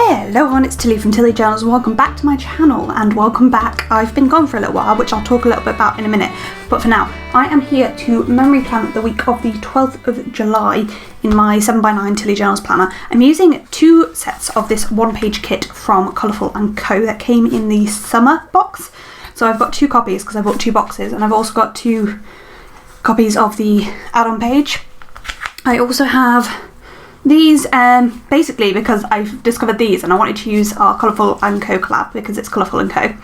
Hello everyone, it's Tilly from Tilly Journals. Welcome back to my channel and welcome back. I've been gone for a little while, which I'll talk a little bit about in a minute, but for now I am here to memory plan the week of the 12th of July in my 7x9 Tilly Journals planner. I'm using two sets of this one-page kit from Colourful and Co that came in the summer box. So I've got two copies because I bought two boxes, and I've also got two copies of the add-on page. I also have these basically because I've discovered these and I wanted to use our Colourful and Co collab because it's Colourful and Co.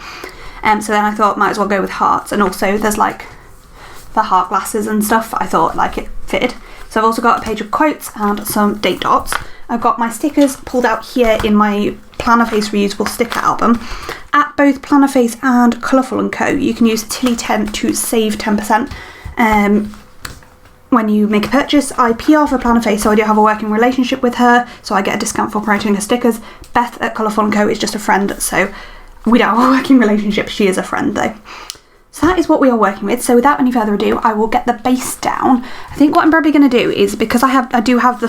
So then I thought might as well go with hearts, and also there's like the heart glasses and stuff. I thought like it fitted. So I've also got a page of quotes and some date dots. I've got my stickers pulled out here in my Planner Face reusable sticker album. At both Planner Face and Colourful and Co you can use Tilly10 to save 10%. When you make a purchase. I PR for Planner Face, so I do have a working relationship with her, so I get a discount for promoting her stickers. Beth at Colourful & Co is just a friend, so we don't have a working relationship. She is a friend though. So that is what we are working with. So without any further ado, I will get the base down. I think what I'm probably going to do is, because I do have the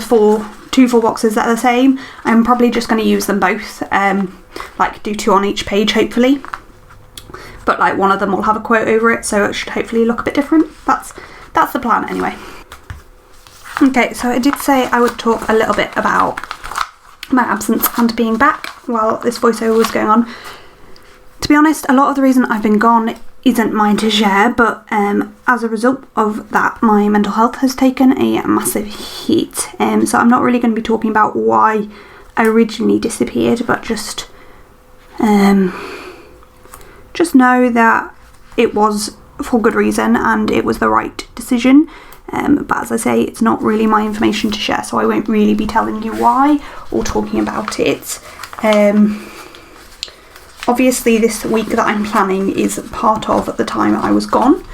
two full boxes that are the same, I'm probably just going to use them both, like do two on each page hopefully. But like one of them will have a quote over it, so it should hopefully look a bit different. That's the plan anyway. Okay, so I did say I would talk a little bit about my absence and being back while this voiceover was going on. To be honest, a lot of the reason I've been gone isn't mine to share, but as a result of that, my mental health has taken a massive hit. So I'm not really going to be talking about why I originally disappeared, but just know that it was for good reason and it was the right decision. But as I say, it's not really my information to share, so I won't really be telling you why or talking about it. Obviously this week that I'm planning is part of the time I was gone,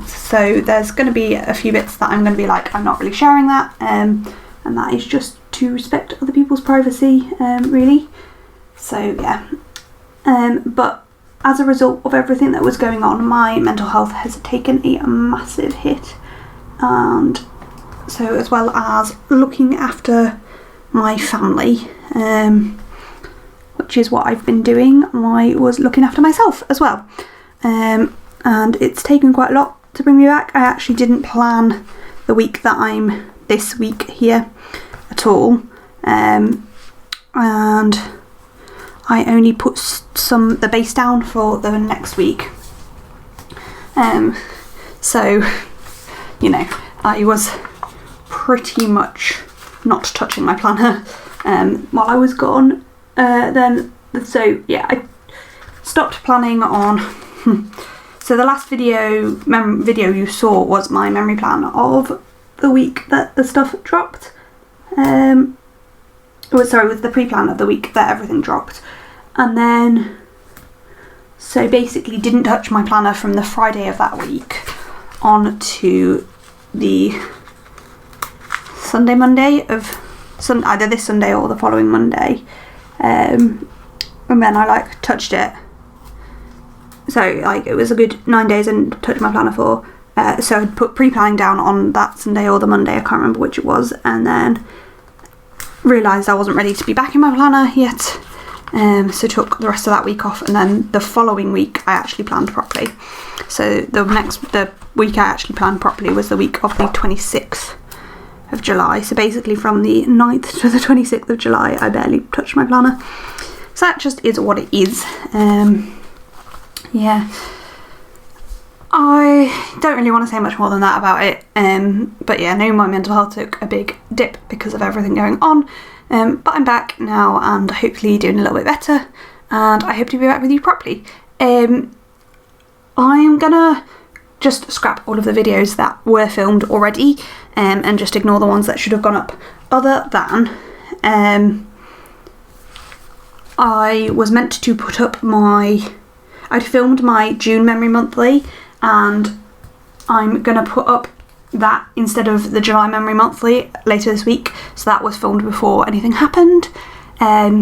so there's going to be a few bits that I'm going to be like, I'm not really sharing that, and that is just to respect other people's privacy, really. So yeah, but as a result of everything that was going on, my mental health has taken a massive hit. And so, as well as looking after my family, which is what I've been doing, I was looking after myself as well. And it's taken quite a lot to bring me back. I actually didn't plan the week that I'm this week here at all. And I only put the base down for the next week. So, you know, I was pretty much not touching my planner while I was gone. So yeah, I stopped planning on. So the last video you saw was my memory plan of the week that the stuff dropped. It was the pre-plan of the week that everything dropped, and then so basically didn't touch my planner from the Friday of that week on to the Monday of either this Sunday or the following Monday, and then I like touched it. So like it was a good 9 days and touched my planner for. So I'd put pre-planning down on that Sunday or the Monday, I can't remember which it was, and then realised I wasn't ready to be back in my planner yet. So took the rest of that week off, and then the following week I actually planned properly. So the week I actually planned properly was the week of the 26th of July. So basically from the 9th to the 26th of July I barely touched my planner. So that just is what it is. Yeah. I don't really want to say much more than that about it. But yeah, no, my mental health took a big dip because of everything going on. But I'm back now and hopefully doing a little bit better, and I hope to be back with you properly. I'm gonna just scrap all of the videos that were filmed already, and just ignore the ones that should have gone up. Other than I was meant to put up I'd filmed my June Memory Monthly, and I'm gonna put up that instead of the July Memory Monthly later this week. So that was filmed before anything happened, but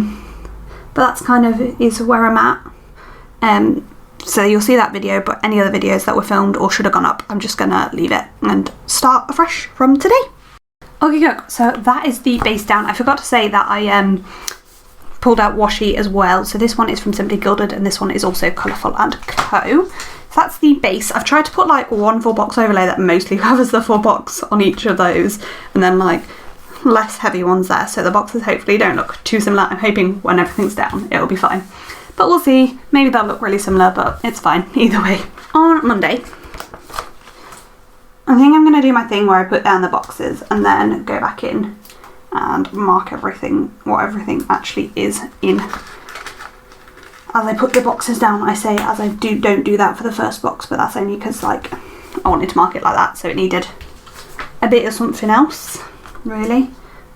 that's kind of is where I'm at. So you'll see that video, but any other videos that were filmed or should have gone up, I'm just gonna leave it and start afresh from today. Okay, so that is the base down. I forgot to say that I pulled out washi as well. So this one is from Simply Gilded and this one is also Colourful and Co. So that's the base. I've tried to put like one full box overlay that mostly covers the full box on each of those, and then like less heavy ones there, so the boxes hopefully don't look too similar. I'm hoping when everything's down it'll be fine, but we'll see. Maybe they'll look really similar, but it's fine either way. On Monday, I think I'm going to do my thing where I put down the boxes and then go back in and mark everything, what everything actually is in. As I put the boxes down, I say as I don't do that for the first box, but that's only because like I wanted to mark it like that, so it needed a bit of something else, really.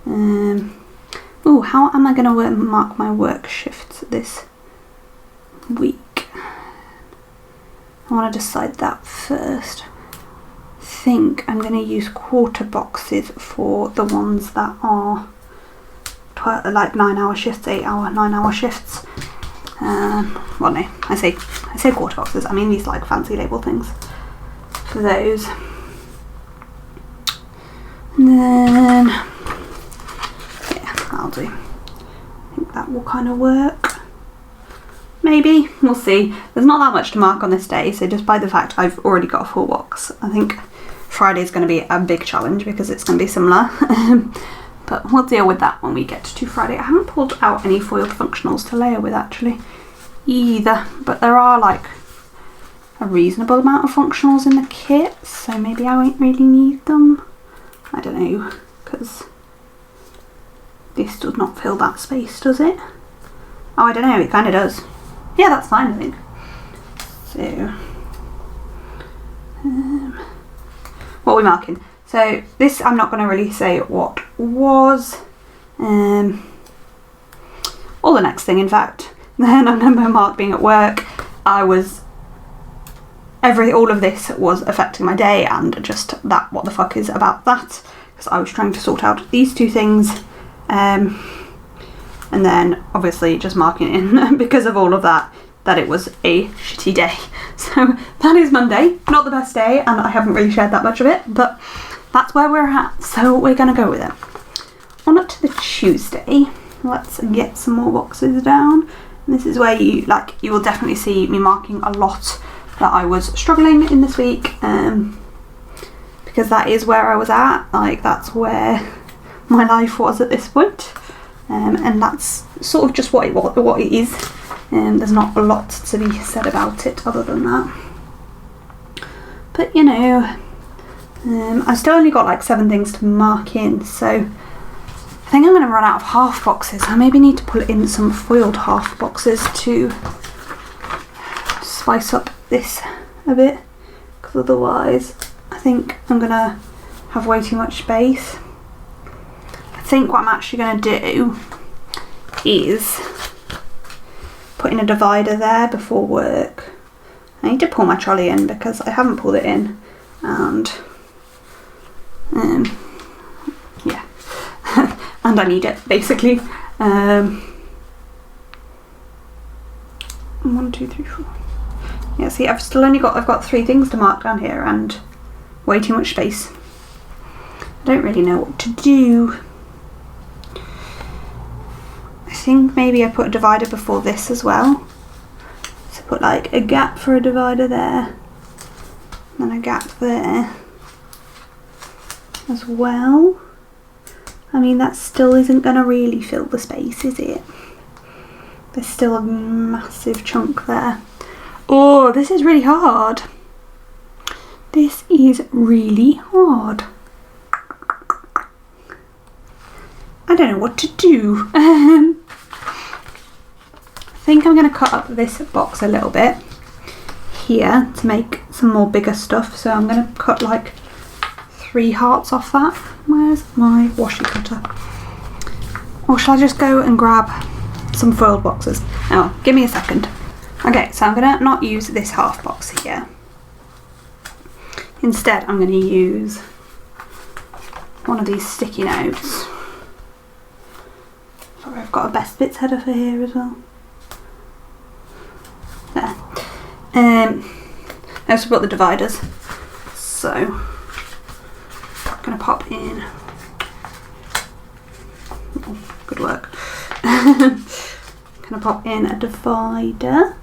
Oh, how am I going to mark my work shifts this week? I want to decide that first. I think I'm going to use quarter boxes for the ones that are like 9-hour shifts, 8-hour, 9-hour shifts. Well, no, I say quarter boxes. I mean these like fancy label things for those. And then yeah, that'll do. I think that will kind of work. Maybe, we'll see. There's not that much to mark on this day, so just by the fact I've already got a full box, I think Friday's going to be a big challenge because it's going to be similar. But we'll deal with that when we get to Friday. I haven't pulled out any foiled functionals to layer with actually either, but there are like a reasonable amount of functionals in the kit, so maybe I won't really need them. I don't know, because this does not fill that space, does it? Oh, I don't know, it kind of does. Yeah, that's fine, I think. So, what are we marking? So this, I'm not going to really say what was. Or the next thing, in fact. Then I remember Mark being at work. All of this was affecting my day, and just that, what the fuck is about that? Because I was trying to sort out these two things. And then obviously just marking in because of all of that it was a shitty day. So that is Monday. Not the best day, and I haven't really shared that much of it, but that's where we're at, so we're going to go with it. On to the Tuesday. Let's get some more boxes down. And this is where you will definitely see me marking a lot that I was struggling in this week, because that is where I was at. Like, that's where my life was at this point, and that's sort of just what it is. There's not a lot to be said about it other than that. But you know, I've still only got like 7 things to mark in, so I think I'm going to run out of half boxes. I maybe need to pull in some foiled half boxes to spice up this a bit, because otherwise I think I'm going to have way too much space. I think what I'm actually going to do is put in a divider there before work. I need to pull my trolley in because I haven't pulled it in, and yeah, and I need it basically. 1, 2, 3, 4. Yeah, see, I've got 3 things to mark down here and way too much space. I don't really know what to do. I think maybe I put a divider before this as well. So put like a gap for a divider there, and then a gap there as well. I mean, that still isn't going to really fill the space, is it? There's still a massive chunk there. Oh, this is really hard. This is really hard. I don't know what to do. I think I'm going to cut up this box a little bit here to make some more bigger stuff. So I'm going to cut like 3 hearts off that. Where's my washi cutter? Or shall I just go and grab some foiled boxes? Oh, give me a second. Okay, so I'm going to not use this half box here. Instead, I'm going to use one of these sticky notes. Sorry, I've got a best bits header for here as well. There. I also brought the dividers, so I'm going to pop in. Oh, good work. Gonna pop in a divider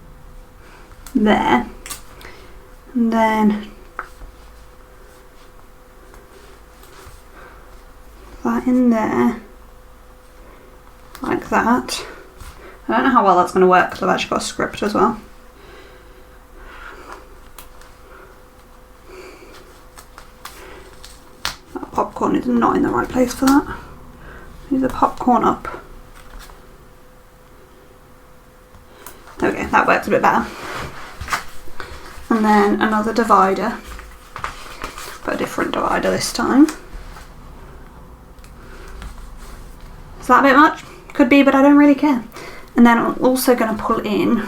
there, and then that in there, like that. I don't know how well that's going to work because I've actually got a script as well. That popcorn is not in the right place for that. Move the popcorn up. There we go, that works a bit better. And then another divider, but a different divider this time. Is that a bit much? Could be, but I don't really care. And then I'm also going to pull in a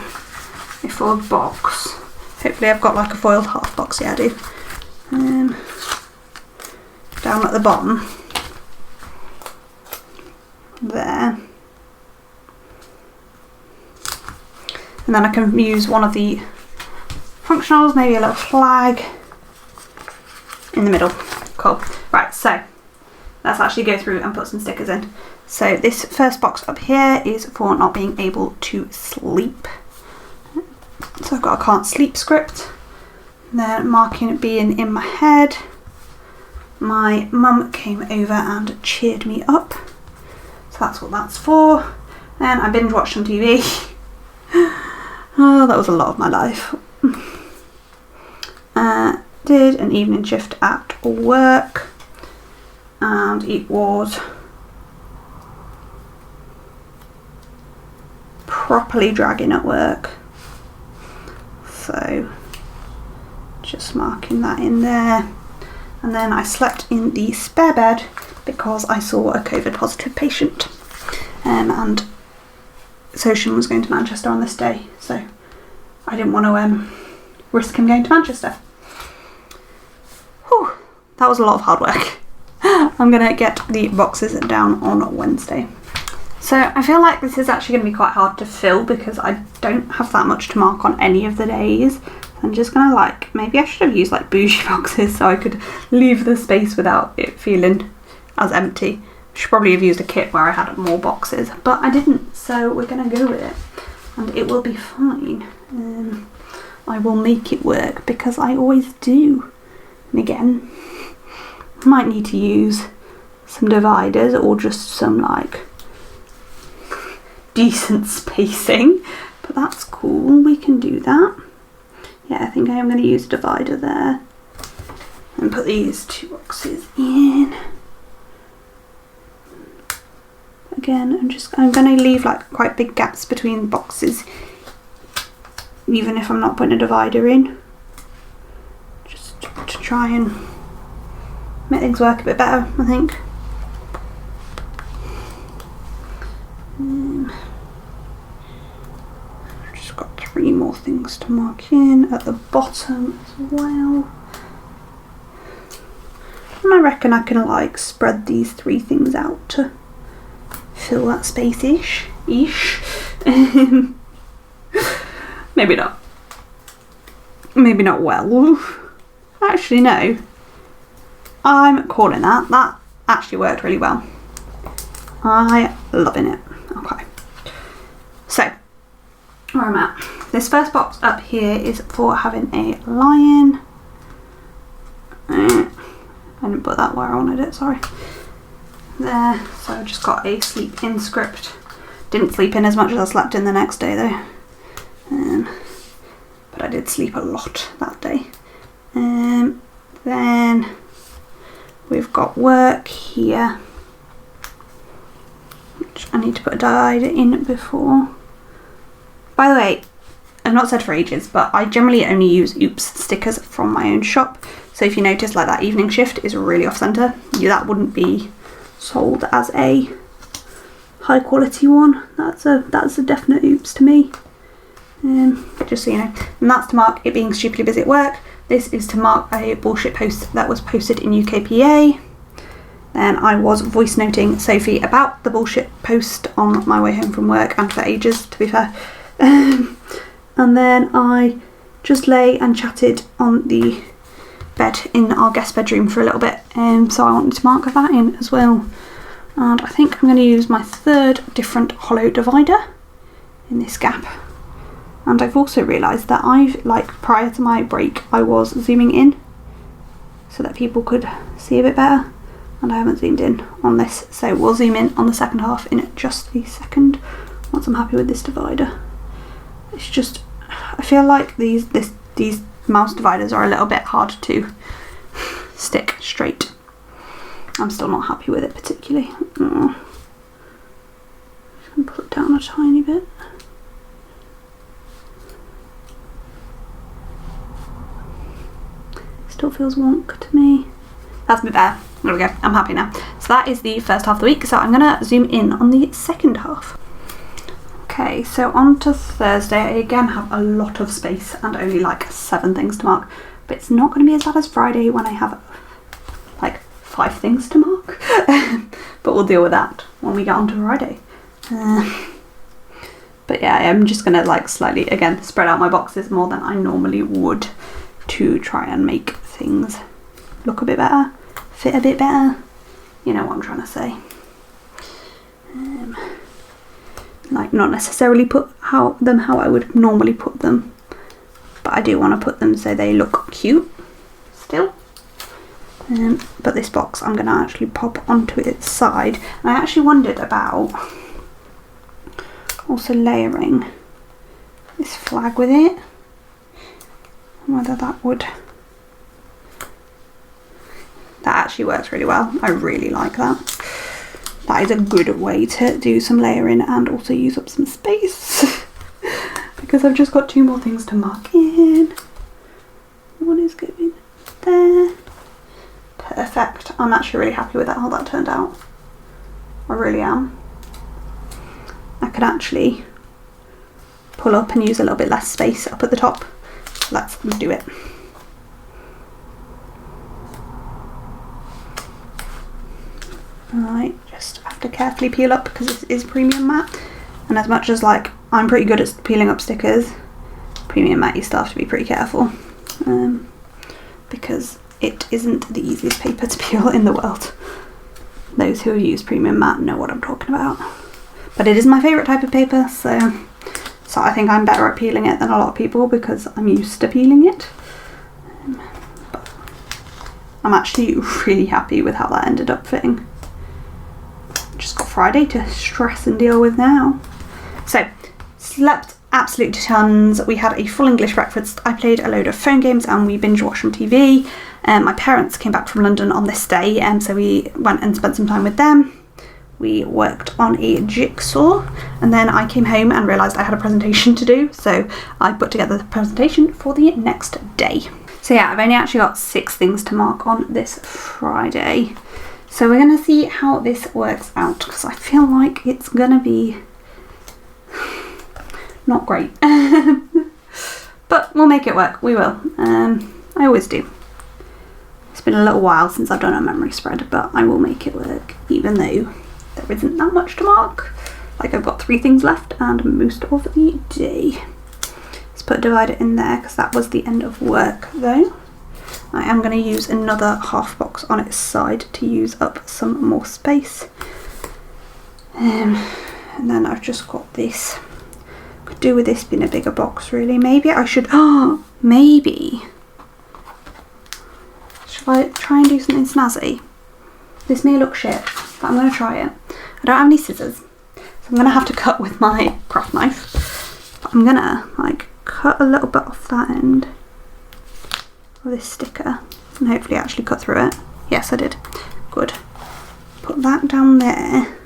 foiled box. Hopefully I've got like a foiled half box, yeah I do. And down at the bottom, there. And then I can use one of the functionals, maybe a little flag in the middle. Cool. Right, so let's actually go through and put some stickers in. So this first box up here is for not being able to sleep. So I've got a can't sleep script. Then marking it being in my head. My mum came over and cheered me up. So that's what that's for. Then I binge watched some TV. Oh, that was a lot of my life. Did an evening shift at work. And it was properly dragging at work, so just marking that in there. And then I slept in the spare bed because I saw a COVID positive patient, and Social was going to Manchester on this day, so I didn't want to risk him going to Manchester. Whew, that was a lot of hard work. I'm gonna get the boxes down on Wednesday. So I feel like this is actually going to be quite hard to fill because I don't have that much to mark on any of the days. I'm just going to like, maybe I should have used like bougie boxes so I could leave the space without it feeling as empty. I should probably have used a kit where I had more boxes, but I didn't, so we're going to go with it. And it will be fine. I will make it work because I always do. And again, I might need to use some dividers or just some like decent spacing, but that's cool, we can do that. Yeah, I think I am going to use a divider there and put these two boxes in. Again, I'm going to leave like quite big gaps between boxes, even if I'm not putting a divider in, just to try and make things work a bit better, I think. Just got 3 more things to mark in at the bottom as well. And I reckon I can like spread these 3 things out to fill that space-ish. Maybe not. Maybe not well. Actually no. I'm calling that. That actually worked really well. I'm loving it. Okay. So, where I'm at. This first box up here is for having a lion. I didn't put that where I wanted it, sorry. There. So I just got a sleep in script. Didn't sleep in as much as I slept in the next day though. But I did sleep a lot that day. Then we've got work here, which I need to put a divider in before. By the way, I've not said for ages, but I generally only use oops stickers from my own shop. So if you notice like that evening shift is really off centre, that wouldn't be sold as a high quality one. That's a definite oops to me. Just so you know. And that's to mark it being stupidly busy at work. This is to mark a bullshit post that was posted in UKPA. Then I was voice noting Sophie about the bullshit post on my way home from work, and for ages, to be fair. And then I just lay and chatted on the bed in our guest bedroom for a little bit, so I wanted to mark that in as well. And I think I'm going to use my 3rd different hollow divider in this gap. And I've also realised that prior to my break, I was zooming in so that people could see a bit better, and I haven't zoomed in on this, so we'll zoom in on the second half in just a second once I'm happy with this divider. It's just, I feel like these mouse dividers are a little bit hard to stick straight. I'm still not happy with it particularly. Just gonna pull it down a tiny bit. Still feels wonk to me. That's a bit better. There we go. I'm happy now. So that is the first half of the week. So I'm gonna zoom in on the second half. Okay, so on to Thursday. I again have a lot of space and only like 7 things to mark. But it's not going to be as bad as Friday when I have like 5 things to mark. But we'll deal with that when we get on to Friday. But yeah, I'm just going to like slightly, again, spread out my boxes more than I normally would to try and make things look a bit better, fit a bit better. You know what I'm trying to say. Like not necessarily put them how I would normally put them, but I do want to put them so they look cute still. But this box I'm going to actually pop onto its side. And I actually wondered about also layering this flag with it, and whether that actually works really well. I really like that. That is a good way to do some layering and also use up some space. Because I've just got 2 more things to mark in. One is going there. Perfect. I'm actually really happy with how that turned out. I really am. I could actually pull up and use a little bit less space up at the top. Let's do it. Alright, just have to carefully peel up because this is premium matte, and as much as like I'm pretty good at peeling up stickers, premium matte you still have to be pretty careful, because it isn't the easiest paper to peel in the world. Those who use premium matte know what I'm talking about. But it is my favourite type of paper, so I think I'm better at peeling it than a lot of people because I'm used to peeling it. But I'm actually really happy with how that ended up fitting. Just got Friday to stress and deal with now. So, slept absolute tons. We had a full English breakfast. I played a load of phone games and we binge watched on TV. My parents came back from London on this day, so we went and spent some time with them. We worked on a jigsaw, and then I came home and realised I had a presentation to do, so I put together the presentation for the next day. So yeah, I've only actually got 6 things to mark on this Friday. So we're going to see how this works out, because I feel like it's going to be not great. But we'll make it work, we will. I always do. It's been a little while since I've done a memory spread, but I will make it work, even though there isn't that much to mark. Like I've got 3 things left and most of the day. Let's put a divider in there, because that was the end of work though. I am going to use another half box on its side to use up some more space. And then I've just got this. Could do with this being a bigger box really. Maybe I should, maybe. Should I try and do something snazzy? This may look shit, but I'm going to try it. I don't have any scissors, so I'm going to have to cut with my craft knife. But I'm going to like cut a little bit off that end of this sticker and hopefully actually cut through it. Yes, I did. Good. Put that down there,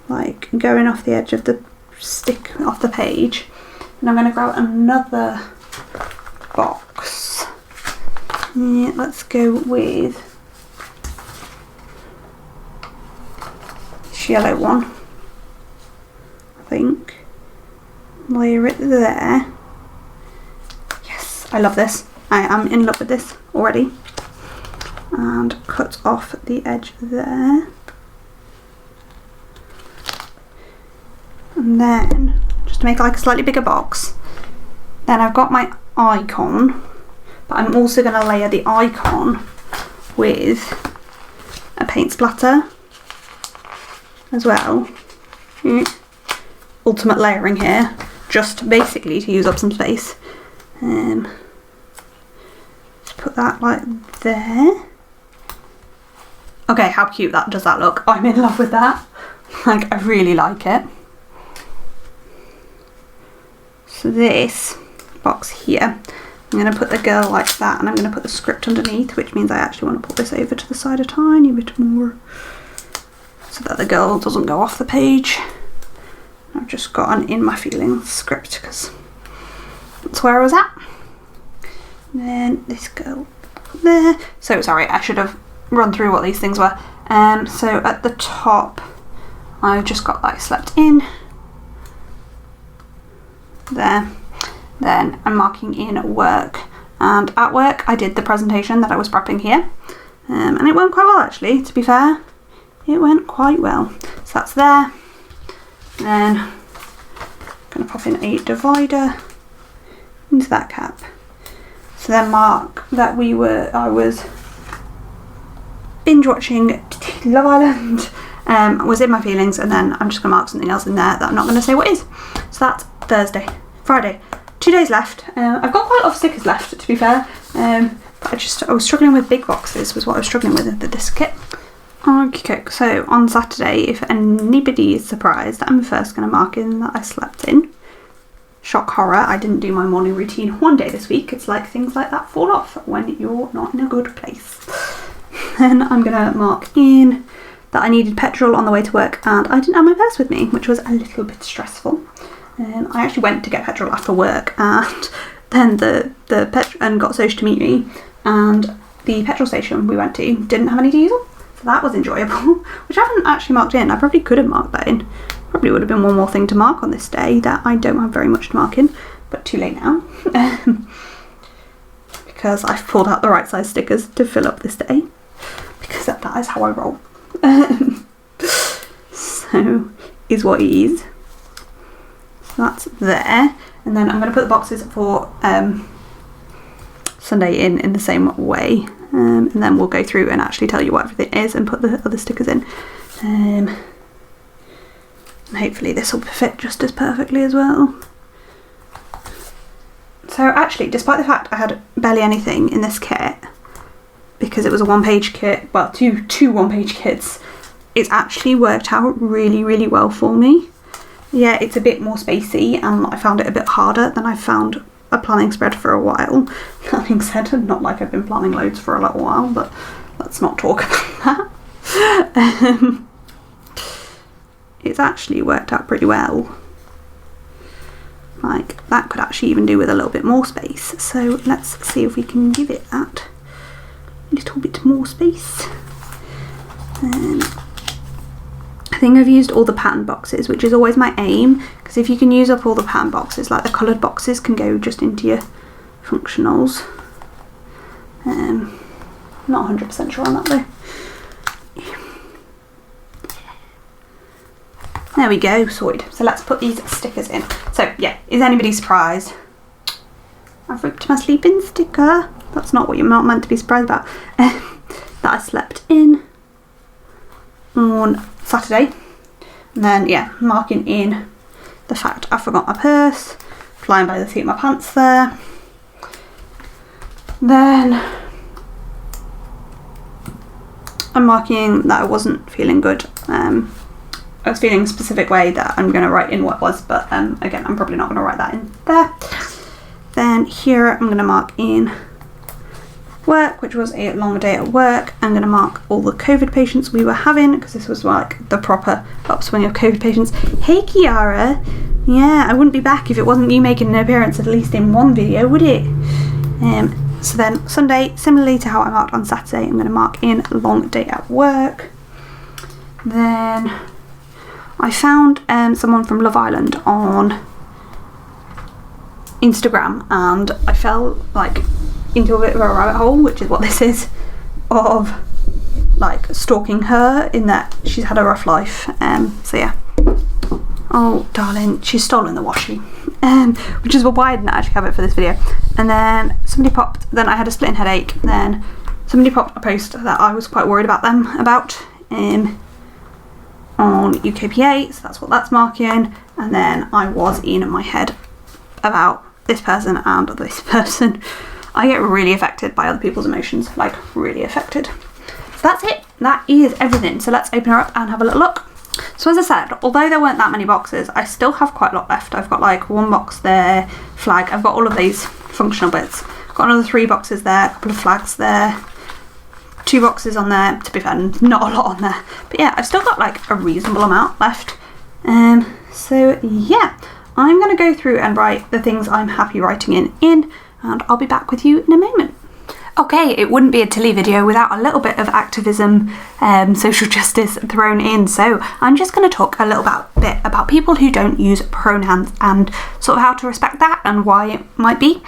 like going off the edge of the stick off the page. And I'm going to grab another box. Yeah, let's go with this yellow one, I think. Layer it there. Yes, I love this. I am in love with this already. And cut off the edge there. And then, just to make like a slightly bigger box, then I've got my icon, but I'm also going to layer the icon with a paint splatter as well. ultimate layering here, just basically to use up some space. Let's put that like there. Okay, how cute does that look? I'm in love with that. Like, I really like it. So this box here, I'm going to put the girl like that, and I'm going to put the script underneath, which means I actually want to put this over to the side a tiny bit more so that the girl doesn't go off the page. I've just got an In My Feelings script because that's where I was at. And then this girl there. So sorry, I should have run through what these things were. So at the top, I've just got like slept in there. Then I'm marking in work, and at work I did the presentation that I was prepping here, and it went quite well actually, to be fair. It went quite well. So that's there. Then I'm going to pop in a divider into that cap. So then mark that I was binge watching Love Island, was In My Feelings, and then I'm just going to mark something else in there that I'm not going to say what is. So that's Friday. 2 days left. I've got quite a lot of stickers left, to be fair, but I was struggling with big boxes, was what I was struggling with in the disc kit. Okay, so on Saturday, if anybody is surprised, I'm first going to mark in that I slept in. Shock horror, I didn't do my morning routine one day this week. It's like things like that fall off when you're not in a good place. Then I'm going to mark in that I needed petrol on the way to work, and I didn't have my purse with me, which was a little bit stressful. I actually went to get petrol after work, and then and got Soch to meet me, and the petrol station we went to didn't have any diesel, so that was enjoyable, which I haven't actually marked in. I probably could have marked that in. Probably would have been one more thing to mark on this day that I don't have very much to mark in, but too late now, because I've pulled out the right size stickers to fill up this day, because that is how I roll. So, is what it is. That's there, and then I'm going to put the boxes for Sunday in the same way, and then we'll go through and actually tell you what everything is and put the other stickers in, and hopefully this will fit just as perfectly as well. So actually, despite the fact I had barely anything in this kit, because it was a one-page kit, well, two one-page kits, it's actually worked out really, really well for me. Yeah, it's a bit more spacey, and I found it a bit harder than I found a planning spread for a while. That being said, not like I've been planning loads for a little while, but let's not talk about that. It's actually worked out pretty well. Like, that could actually even do with a little bit more space. So let's see if we can give it that little bit more space. I think I've used all the pattern boxes, which is always my aim, because if you can use up all the pattern boxes, like the coloured boxes can go just into your functionals. Not 100% sure on that though. There we go, sorted. So let's put these stickers in. So yeah, is anybody surprised? I've ripped my sleep-in sticker. That's not what you're not meant to be surprised about. That I slept in on Saturday, and then yeah, marking in the fact I forgot my purse, flying by the seat of my pants there. Then I'm marking that I wasn't feeling good. I was feeling a specific way that I'm going to write in what it was, but again, I'm probably not going to write that in there. Then here I'm going to mark in work, which was a long day at work. I'm going to mark all the COVID patients we were having, because this was like the proper upswing of COVID patients. Hey Kiara, yeah, I wouldn't be back if it wasn't you making an appearance at least in one video, would it? So then Sunday, similarly to how I marked on Saturday, I'm going to mark in long day at work. Then I found someone from Love Island on Instagram, and I fell like into a bit of a rabbit hole, which is what this is, of like stalking her, in that she's had a rough life. So yeah. Oh darling, she's stolen the washi, which is why I didn't actually have it for this video. And then I had a splitting headache. Then somebody popped a post that I was quite worried about them about. on UKPA, so that's what that's marking, and then I was in my head about this person and this person. I get really affected by other people's emotions, like really affected. So that's it, that is everything. So let's open her up and have a little look. So as I said, although there weren't that many boxes, I still have quite a lot left. I've got like one box there, flag, I've got all of these functional bits. Got another 3 boxes there, a couple of flags there, 2 boxes on there. To be fair, not a lot on there. But yeah, I've still got like a reasonable amount left. So yeah, I'm going to go through and write the things I'm happy writing in, and I'll be back with you in a moment. Okay, it wouldn't be a Tilly video without a little bit of activism, social justice thrown in. So I'm just going to talk a little bit about people who don't use pronouns and sort of how to respect that and why it might be.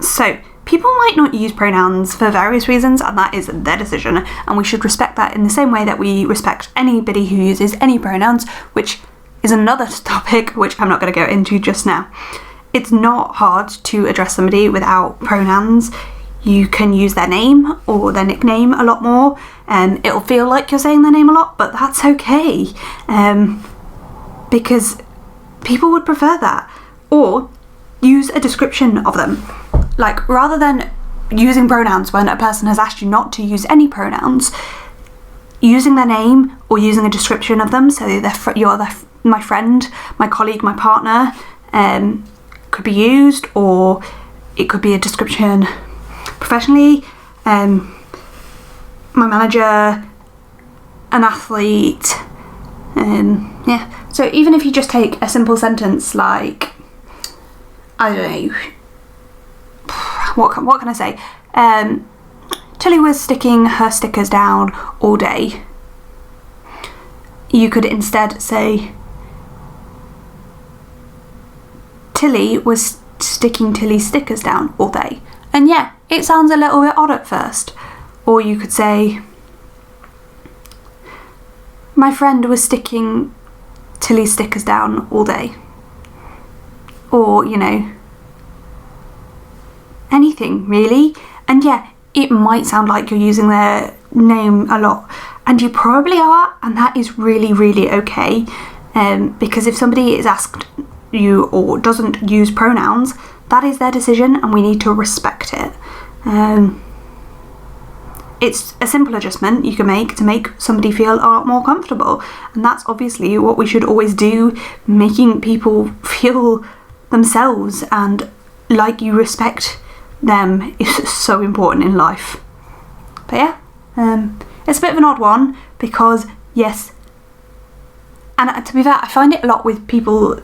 So people might not use pronouns for various reasons, and that is their decision, and we should respect that in the same way that we respect anybody who uses any pronouns, which is another topic which I'm not going to go into just now. It's not hard to address somebody without pronouns. You can use their name or their nickname a lot more, and it'll feel like you're saying their name a lot, but that's okay, because people would prefer that. Or use a description of them. Like, rather than using pronouns when a person has asked you not to use any pronouns, using their name or using a description of them, so you're my friend, my colleague, my partner, could be used, or it could be a description professionally, my manager, an athlete, yeah. So even if you just take a simple sentence like, I don't know, what can I say? Tilly was sticking her stickers down all day. You could instead say, Tilly was sticking Tilly's stickers down all day. And yeah, it sounds a little bit odd at first. Or you could say, my friend was sticking Tilly's stickers down all day. Or, you know, anything really. And yeah, it might sound like you're using their name a lot, and you probably are, and that is really, really okay, because if somebody is asked you or doesn't use pronouns, that is their decision and we need to respect it. It's a simple adjustment you can make to make somebody feel a lot more comfortable, and that's obviously what we should always do. Making people feel themselves and like you respect them is so important in life. But yeah, it's a bit of an odd one because yes, and to be fair, I find it a lot with people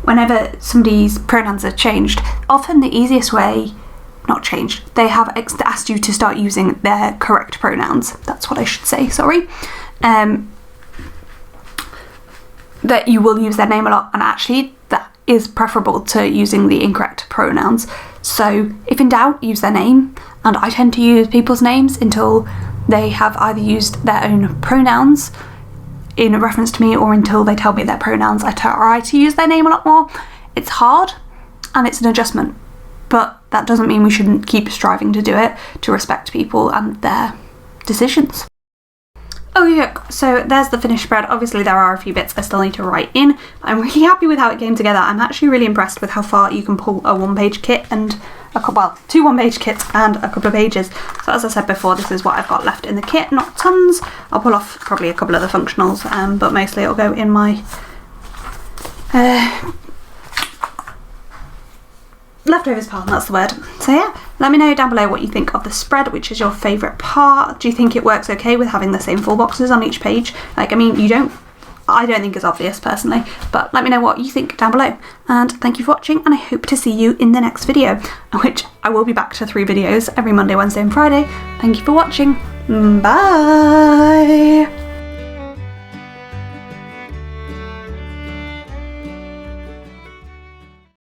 whenever somebody's pronouns are changed, often the easiest way, not changed, they have asked you to start using their correct pronouns. That's what I should say, sorry. That you will use their name a lot, and actually that is preferable to using the incorrect pronouns. So if in doubt, use their name, and I tend to use people's names until they have either used their own pronouns in reference to me or until they tell me their pronouns. I try to use their name a lot more. It's hard and it's an adjustment, but that doesn't mean we shouldn't keep striving to do it, to respect people and their decisions. Oh yeah, so there's the finished spread. Obviously there are a few bits I still need to write in, but I'm really happy with how it came together. I'm actually really impressed with how far you can pull a one-page kit and two one-page kits and a couple of pages. So as I said before, this is what I've got left in the kit, not tons. I'll pull off probably a couple of the functionals, but mostly it'll go in my leftovers pile, that's the word. So yeah, let me know down below what you think of the spread, which is your favourite part. Do you think it works okay with having the same 4 boxes on each page? Like, I mean, I don't think it's obvious personally, but let me know what you think down below. And thank you for watching, and I hope to see you in the next video, which I will be back to 3 videos every Monday, Wednesday and Friday. Thank you for watching. Bye!